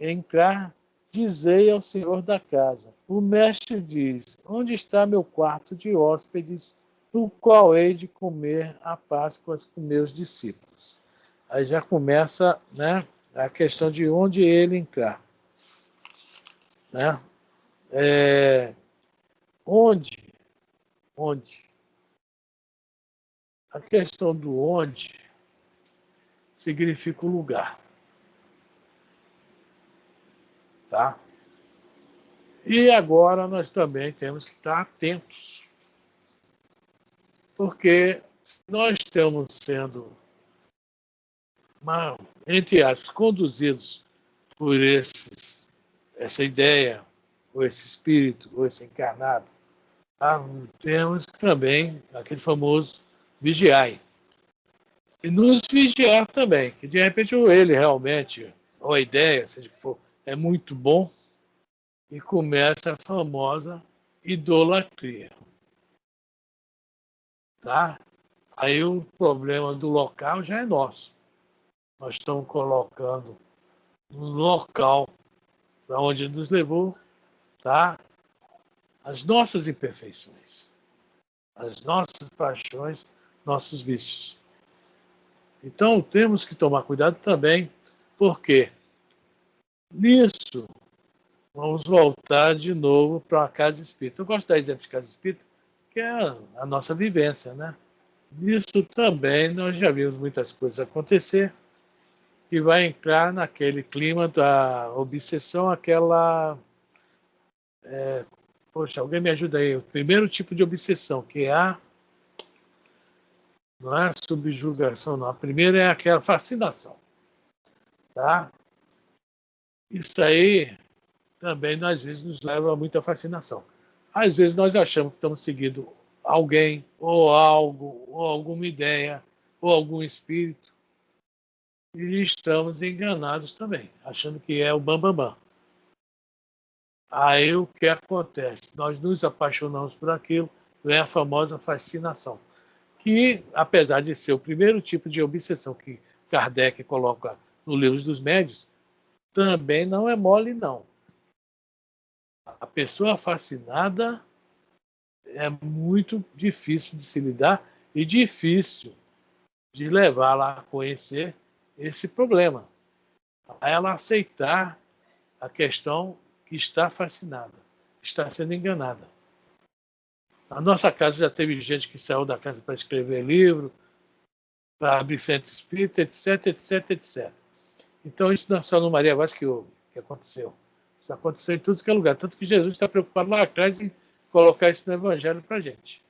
entrar, dizei ao senhor da casa. O mestre diz, onde está meu quarto de hóspedes, no qual hei de comer a Páscoa com meus discípulos. Aí já começa, né, a questão de onde ele entrar. Né? Onde? A questão do onde significa o lugar. Tá? E agora nós também temos que estar atentos. Porque nós estamos sendo entre aspas, conduzidos por essa ideia, ou esse espírito, ou esse encarnado, tá? Temos também aquele famoso vigiai. E nos vigiar também, que de repente ele realmente, ou a ideia, seja o que for, é muito bom, e começa a famosa idolatria. Tá? Aí o problema do local já é nosso. Nós estamos colocando no local para onde nos levou, tá? As nossas imperfeições, as nossas paixões, nossos vícios. Então temos que tomar cuidado também, porque nisso vamos voltar de novo para a casa espírita. Eu gosto de dar exemplo de casa espírita, que é a nossa vivência, né? Nisso também nós já vimos muitas coisas acontecer, que vai entrar naquele clima da obsessão, aquela... poxa, alguém me ajuda aí. O primeiro tipo de obsessão, que é não é a subjugação, não. A primeira é aquela fascinação. Tá? Isso aí também, às vezes, nos leva a muita fascinação. Às vezes nós achamos que estamos seguindo alguém, ou algo, ou alguma ideia, ou algum espírito, e estamos enganados também, achando que é o bambambam. Aí o que acontece? Nós nos apaixonamos por aquilo, vem a famosa fascinação, que, apesar de ser o primeiro tipo de obsessão que Kardec coloca no Livro dos Médiuns, também não é mole, não. A pessoa fascinada é muito difícil de se lidar e difícil de levá-la a conhecer esse problema. A ela aceitar a questão que está fascinada, está sendo enganada. Na nossa casa já teve gente que saiu da casa para escrever livro, para abrir centro espírita, etc, etc, etc. Então isso não é só no Maria Vaz que aconteceu. Isso aconteceu em tudo que é lugar. Tanto que Jesus está preocupado lá atrás em colocar isso no Evangelho para a gente.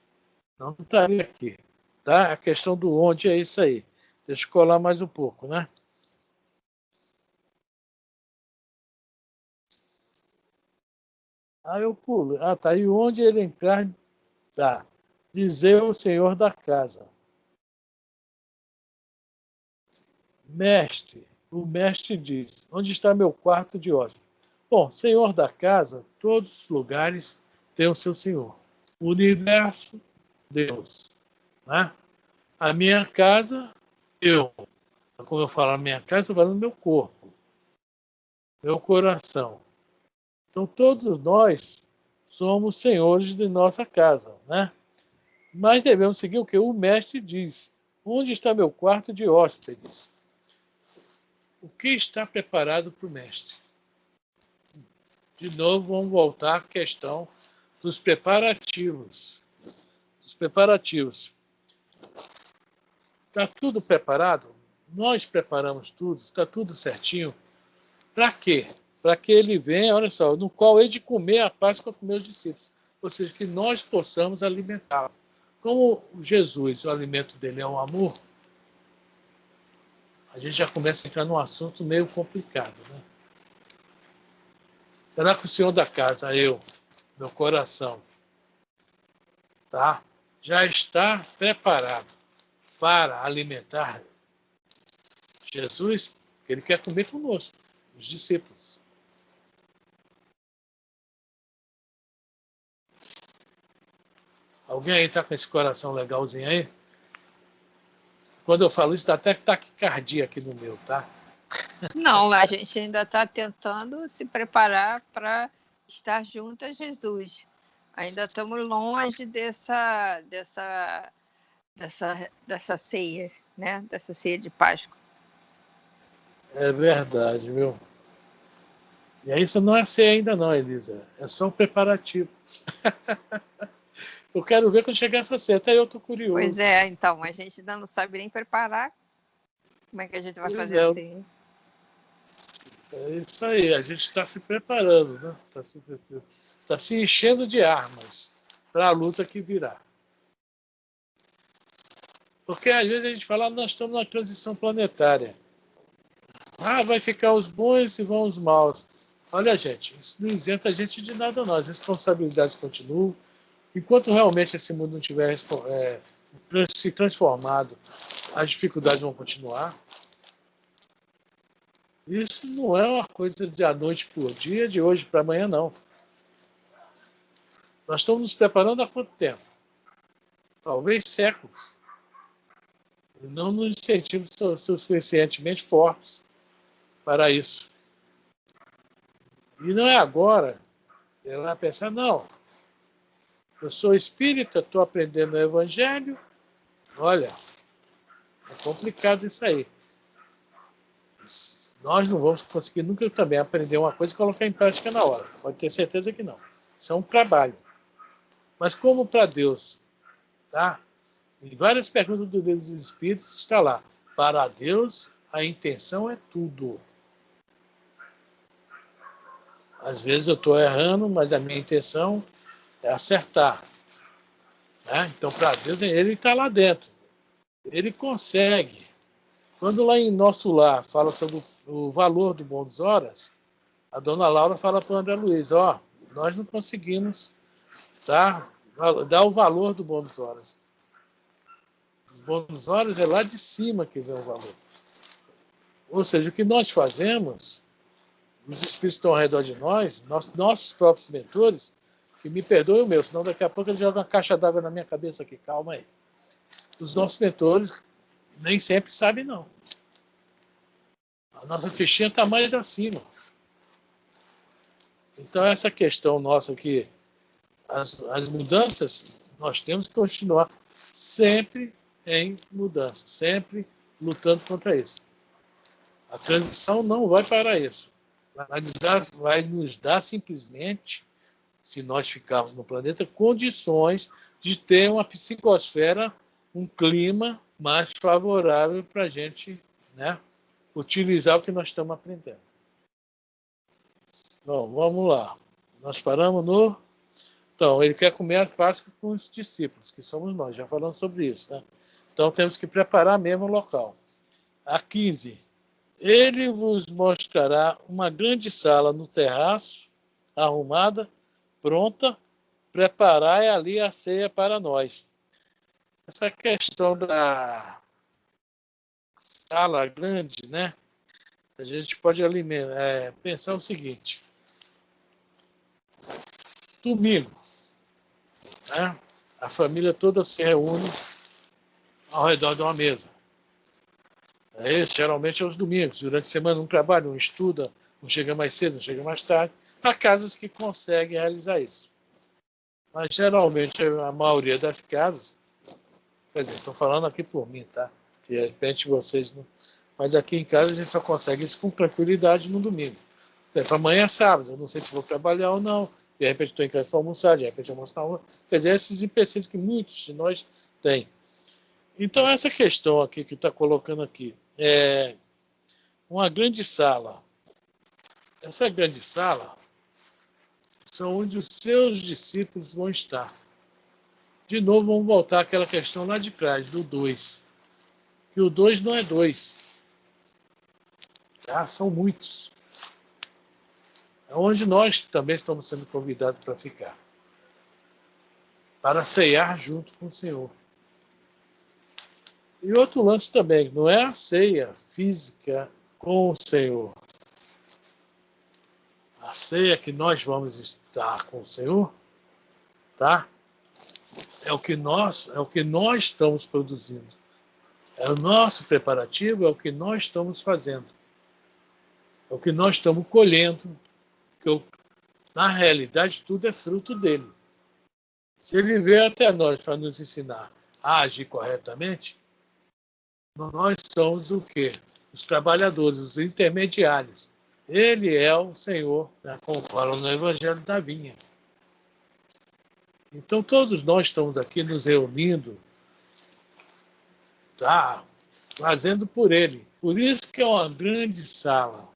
Não estaria aqui. Tá? A questão do onde é isso aí. Deixa eu colar mais um pouco, né? Aí eu pulo. Ah, tá. E onde ele entrar, tá. Dizer o senhor da casa. Mestre, o mestre diz, onde está meu quarto de hóspede? Bom, senhor da casa, todos os lugares têm o seu senhor. O universo, Deus. Né? A minha casa, eu. Como eu falo, a minha casa, eu estou falando meu corpo, meu coração. Então, todos nós somos senhores de nossa casa, né? Mas devemos seguir o que o mestre diz. Onde está meu quarto de hóspedes? O que está preparado para o mestre? De novo, vamos voltar à questão dos preparativos. Os preparativos. Está tudo preparado? Nós preparamos tudo? Está tudo certinho? Para quê? Para que ele venha, olha só, no qual hei de comer a Páscoa com meus discípulos. Ou seja, que nós possamos alimentá-lo. Como Jesus, o alimento dele é o amor, a gente já começa a entrar num assunto meio complicado, né? Será que o senhor da casa, eu, meu coração, tá? Já está preparado para alimentar Jesus? Que ele quer comer conosco, os discípulos. Alguém aí está com esse coração legalzinho aí? Quando eu falo isso, dá até taquicardia aqui no meu, tá? Não, a gente ainda está tentando se preparar para estar junto a Jesus. Ainda estamos longe dessa ceia, né? Dessa ceia de Páscoa. É verdade, viu? E aí isso não é ceia ainda não, Elisa. É só um preparativo. Eu quero ver quando chegar essa ceia. Até eu estou curioso. Pois é, então, a gente ainda não sabe nem preparar. Como é que a gente vai fazer assim? É isso aí, a gente está se preparando, né? Está se enchendo de armas para a luta que virá. Porque às vezes a gente fala, nós estamos na transição planetária. vai ficar os bons e vão os maus. Olha, gente, isso não isenta a gente de nada, não. As responsabilidades continuam. Enquanto realmente esse mundo não tiver se transformado, as dificuldades vão continuar. Isso não é uma coisa de à noite por dia, de hoje para amanhã, não. Nós estamos nos preparando há quanto tempo? Talvez séculos. E não nos sentimos suficientemente fortes para isso. E não é agora. Ela vai pensar, não, eu sou espírita, estou aprendendo o evangelho. Olha, é complicado isso aí. Nós não vamos conseguir nunca também aprender uma coisa e colocar em prática na hora. Pode ter certeza que não. Isso é um trabalho. Mas como para Deus, tá? Em várias perguntas do Livro dos Espíritos está lá. Para Deus, a intenção é tudo. Às vezes eu estou errando, mas a minha intenção é acertar. Né? Então, para Deus, ele está lá dentro. Ele consegue. Quando lá em Nosso Lar fala sobre o valor do bônus horas, a dona Laura fala para o André Luiz, nós não conseguimos dar o valor do bônus horas. Os bônus horas é lá de cima que vem o valor. Ou seja, o que nós fazemos, os espíritos estão ao redor de nós, nossos próprios mentores, que me perdoem o meu, senão daqui a pouco ele joga uma caixa d'água na minha cabeça aqui, calma aí. Os nossos mentores nem sempre sabem, não. A nossa fichinha está mais acima. Então, essa questão nossa aqui, as mudanças, nós temos que continuar sempre em mudança, sempre lutando contra isso. A transição não vai parar isso. Vai nos dar simplesmente, se nós ficarmos no planeta, condições de ter uma psicosfera, um clima mais favorável para a gente, né, utilizar o que nós estamos aprendendo. Bom, vamos lá. Nós paramos no... Então, ele quer comer a Páscoa com os discípulos, que somos nós, já falamos sobre isso. Né? Então, temos que preparar mesmo o local. A 15. Ele vos mostrará uma grande sala no terraço, arrumada, pronta, preparai ali a ceia para nós. Essa questão da sala grande, né? A gente pode pensar o seguinte. Domingo, né? A família toda se reúne ao redor de uma mesa. Geralmente é os domingos. Durante a semana um trabalha, um estuda, um chega mais cedo, um chega mais tarde. Há casas que conseguem realizar isso. Mas geralmente a maioria das casas, quer dizer, estou falando aqui por mim, tá? De repente vocês não... Mas aqui em casa a gente só consegue isso com tranquilidade no domingo. Para amanhã é sábado, eu não sei se vou trabalhar ou não. De repente estou em casa para almoçar, de repente almoço na rua. Quer dizer, esses empecilhos que muitos de nós têm. Então, essa questão aqui que está colocando aqui é uma grande sala. Essa grande sala são onde os seus discípulos vão estar. De novo, vamos voltar àquela questão lá de trás, do 2. Que o 2 não é 2. Tá? São muitos. É onde nós também estamos sendo convidados para ficar. Para ceiar junto com o Senhor. E outro lance também, não é a ceia física com o Senhor. A ceia que nós vamos estar com o Senhor, tá? É o que nós estamos produzindo. É o nosso preparativo, é o que nós estamos fazendo. É o que nós estamos colhendo, que na realidade tudo é fruto dele. Se ele veio até nós para nos ensinar a agir corretamente, nós somos o quê? Os trabalhadores, os intermediários. Ele é o Senhor, né, como fala no Evangelho da Vinha. Então, todos nós estamos aqui nos reunindo, tá, fazendo por ele. Por isso que é uma grande sala,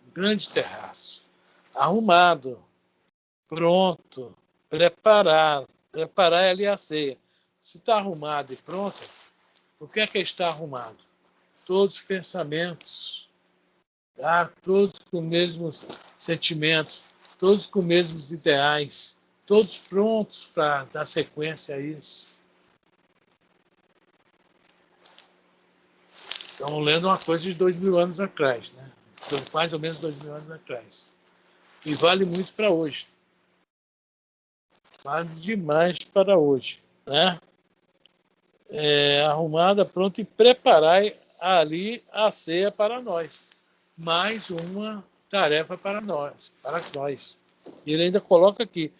um grande terraço, arrumado, pronto, preparar ali a ceia. Se está arrumado e pronto, o que é que está arrumado? Todos os pensamentos, tá? Todos com os mesmos sentimentos, todos com os mesmos ideais, todos prontos para dar sequência a isso. Estamos lendo uma coisa de 2000 anos atrás, né? Então, mais ou menos 2000 anos atrás. E vale muito para hoje. Vale demais para hoje, né? Arrumada, pronta, e preparai ali a ceia para nós. Mais uma tarefa para nós. Ele ainda coloca aqui,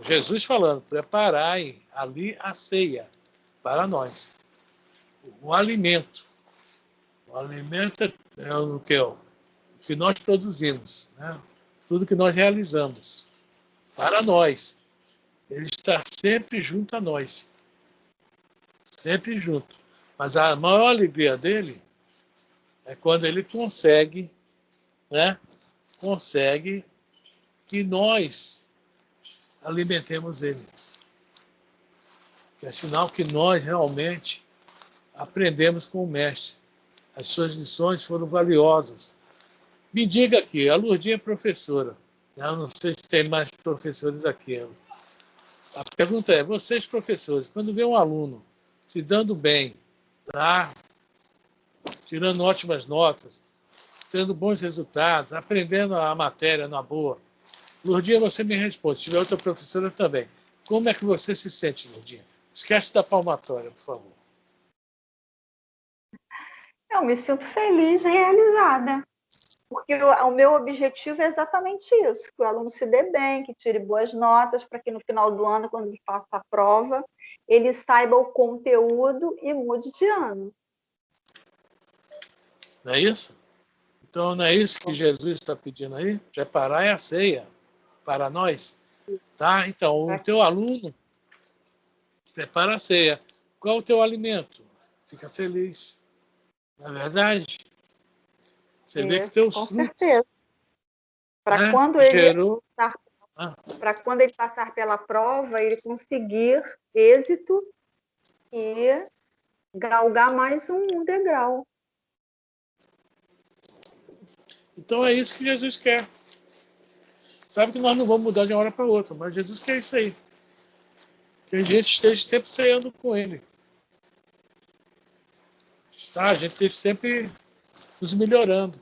Jesus falando, preparai ali a ceia para nós. O alimento. O alimento é o que nós produzimos, né? Tudo que nós realizamos para nós. Ele está sempre junto a nós. Sempre junto. Mas a maior alegria dele é quando ele consegue, né? Consegue que nós alimentemos ele. Que é sinal que nós realmente aprendemos com o mestre. As suas lições foram valiosas. Me diga aqui, a Lourdinha é professora. Eu não sei se tem mais professores aqui. A pergunta é, vocês professores, quando vê um aluno se dando bem, tá? Tirando ótimas notas, tendo bons resultados, aprendendo a matéria na boa, Lourdinha, você me responde, se tiver outra professora também. Como é que você se sente, Lourdinha? Esquece da palmatória, por favor. Eu me sinto feliz, realizada. Porque o meu objetivo é exatamente isso, que o aluno se dê bem, que tire boas notas, para que no final do ano, quando ele faça a prova, ele saiba o conteúdo e mude de ano. Não é isso? Então, não é isso que Jesus está pedindo aí? Preparar a ceia para nós. Tá? Então, o teu aluno prepara a ceia. Qual o teu alimento? Fica feliz. Não é verdade? Você vê que teus com frutos... certeza. Para né? quando Gerou... para quando ele passar pela prova, ele conseguir êxito e galgar mais um degrau. Então é isso que Jesus quer. Sabe que nós não vamos mudar de uma hora para outra, mas Jesus quer isso aí. Que a gente esteja sempre ceando com ele. Tá? A gente esteja sempre nos melhorando.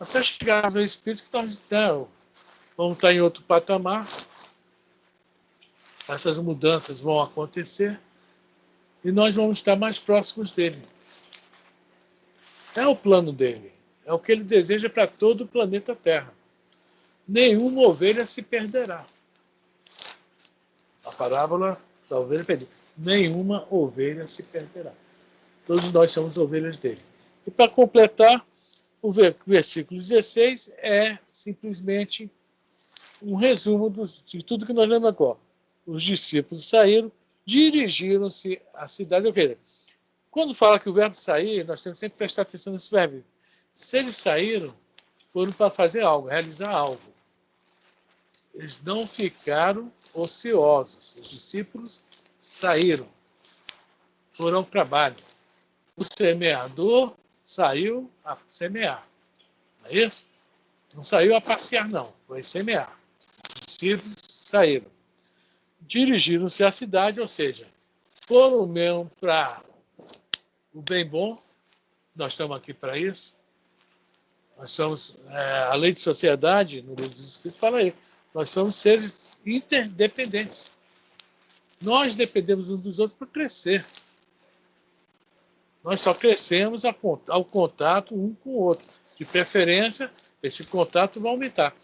Até chegar no Espírito que nós vamos estar em outro patamar. Essas mudanças vão acontecer e nós vamos estar mais próximos dele. É o plano dele. É o que ele deseja para todo o planeta Terra. Nenhuma ovelha se perderá. A parábola da ovelha perdida. Nenhuma ovelha se perderá. Todos nós somos ovelhas dele. E para completar, o versículo 16 é simplesmente um resumo de tudo que nós lemos agora. Os discípulos saíram, dirigiram-se à cidade. Quando fala que o verbo sair, nós temos sempre que prestar atenção nesse verbo. Se eles saíram, foram para fazer algo, realizar algo. Eles não ficaram ociosos. Os discípulos saíram, foram ao trabalho. O semeador saiu a semear. Não é isso? Não saiu a passear, não. Foi semear. Os discípulos saíram. Dirigiram-se à cidade, ou seja, foram mesmo para o bem bom. Nós estamos aqui para isso. Nós somos, a lei de sociedade, no livro dos Espíritos, fala aí, nós somos seres interdependentes. Nós dependemos uns dos outros para crescer. Nós só crescemos ao contato um com o outro. De preferência, esse contato vai aumentar.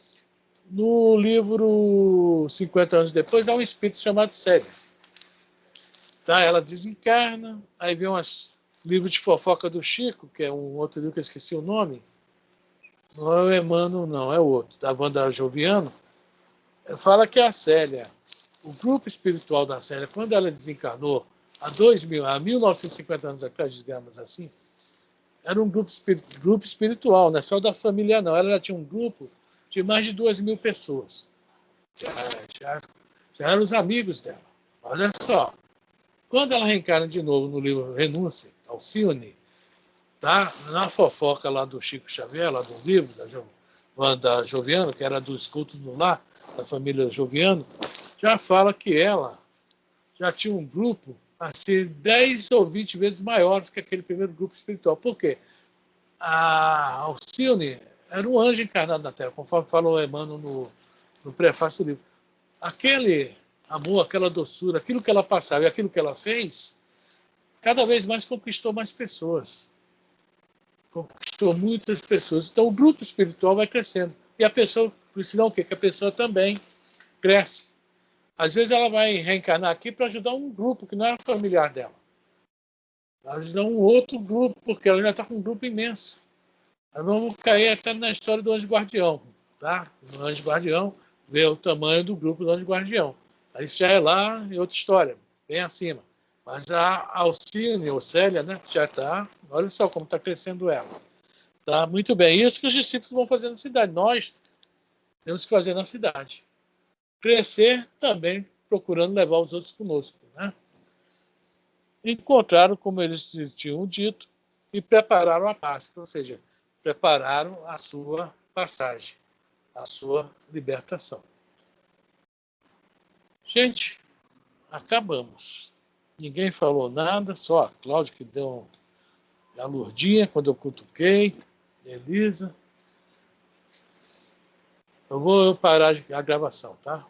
No livro 50 anos depois, há um espírito chamado Célia. Tá? Ela desencarna, aí vem um livro de fofoca do Chico, que é um outro livro que eu esqueci o nome. Não é o Emmanuel, não, é o outro, da Wanda Joviano. Fala que a Célia, o grupo espiritual da Célia, quando ela desencarnou, há 1950 anos atrás, digamos assim, era um grupo espiritual, não é só da família, não. Ela tinha um grupo de mais de 2.000 pessoas. Já eram os amigos dela. Olha só. Quando ela reencarna de novo no livro Renúncia, Alcione, tá? Na fofoca lá do Chico Xavier, lá do livro da Joviano, que era dos cultos do lar, da família Joviano, já fala que ela já tinha um grupo assim, 10 ou 20 vezes maiores que aquele primeiro grupo espiritual. Por quê? A Alcione era um anjo encarnado na Terra, conforme falou Emmanuel no prefácio do livro. Aquele amor, aquela doçura, aquilo que ela passava e aquilo que ela fez, cada vez mais conquistou mais pessoas. Conquistou muitas pessoas. Então, o grupo espiritual vai crescendo. E a pessoa precisa o quê? Que a pessoa também cresce. Às vezes ela vai reencarnar aqui para ajudar um grupo que não é familiar dela. Vai ajudar um outro grupo, porque ela já está com um grupo imenso. Nós vamos cair até na história do anjo guardião. Tá? O anjo guardião vê o tamanho do grupo do anjo guardião. Aí já é lá em outra história, bem acima. Mas a Alcine, ou Célia, né, já está, olha só como está crescendo ela. Tá? Muito bem, isso que os discípulos vão fazer na cidade. Nós temos que fazer na cidade. Crescer também procurando levar os outros conosco. Né? Encontraram, como eles tinham dito, e prepararam a Páscoa, ou seja, prepararam a sua passagem, a sua libertação. Gente, acabamos. Ninguém falou nada, só a Cláudia que deu a Lourdinha quando eu cutuquei, Elisa. Eu vou parar a gravação, tá?